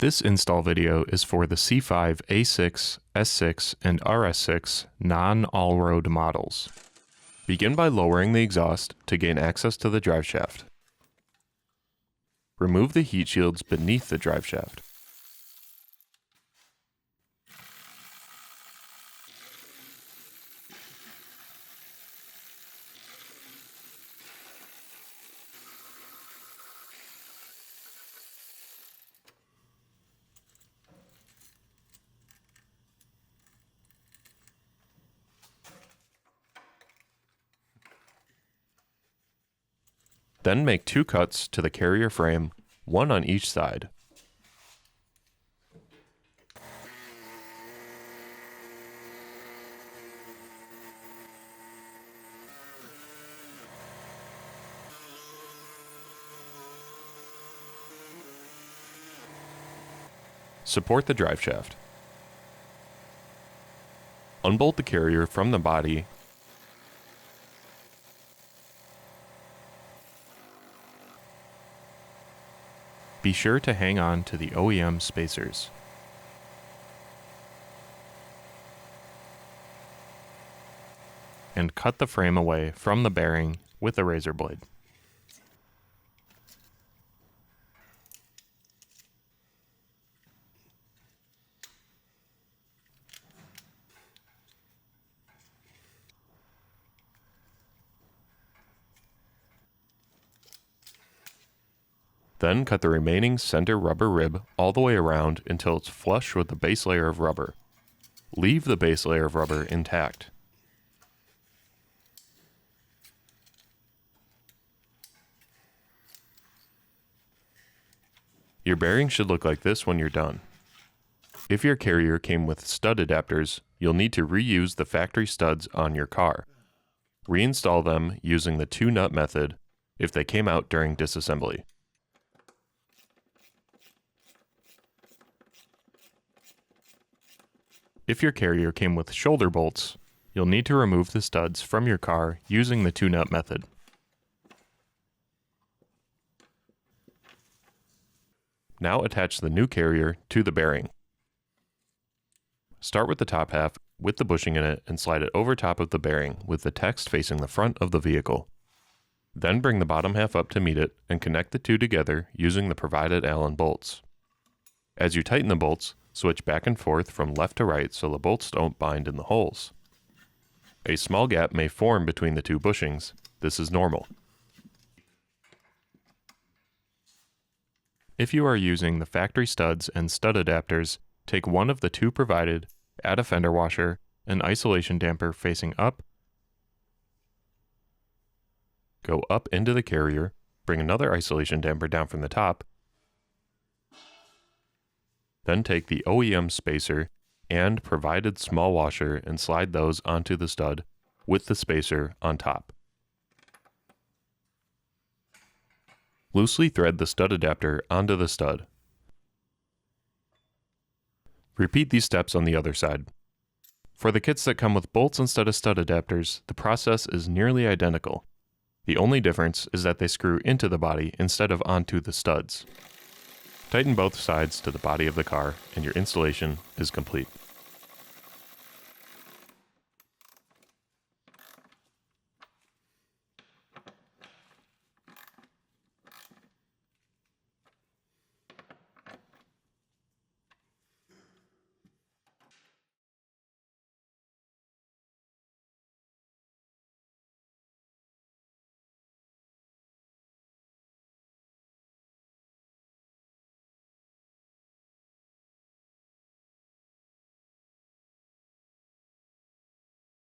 This install video is for the C5, A6, S6, and RS6 non-allroad models. Begin by lowering the exhaust to gain access to the driveshaft. Remove the heat shields beneath the driveshaft. Then make 2 cuts to the carrier frame, 1 on each side. Support the driveshaft. Unbolt the carrier from the body . Be sure to hang on to the OEM spacers. And cut the frame away from the bearing with a razor blade. Then cut the remaining center rubber rib all the way around until it's flush with the base layer of rubber. Leave the base layer of rubber intact. Your bearing should look like this when you're done. If your carrier came with stud adapters, you'll need to reuse the factory studs on your car. Reinstall them using the 2-nut method if they came out during disassembly. If your carrier came with shoulder bolts, you'll need to remove the studs from your car using the 2-nut method. Now attach the new carrier to the bearing. Start with the top half with the bushing in it and slide it over top of the bearing with the text facing the front of the vehicle. Then bring the bottom half up to meet it and connect the two together using the provided Allen bolts. As you tighten the bolts, switch back and forth from left to right so the bolts don't bind in the holes. A small gap may form between the two bushings. This is normal. If you are using the factory studs and stud adapters, take one of the 2 provided, add a fender washer, an isolation damper facing up, go up into the carrier, bring another isolation damper down from the top, then take the OEM spacer and provided small washer and slide those onto the stud with the spacer on top. Loosely thread the stud adapter onto the stud. Repeat these steps on the other side. For the kits that come with bolts instead of stud adapters, the process is nearly identical. The only difference is that they screw into the body instead of onto the studs. Tighten both sides to the body of the car and your installation is complete.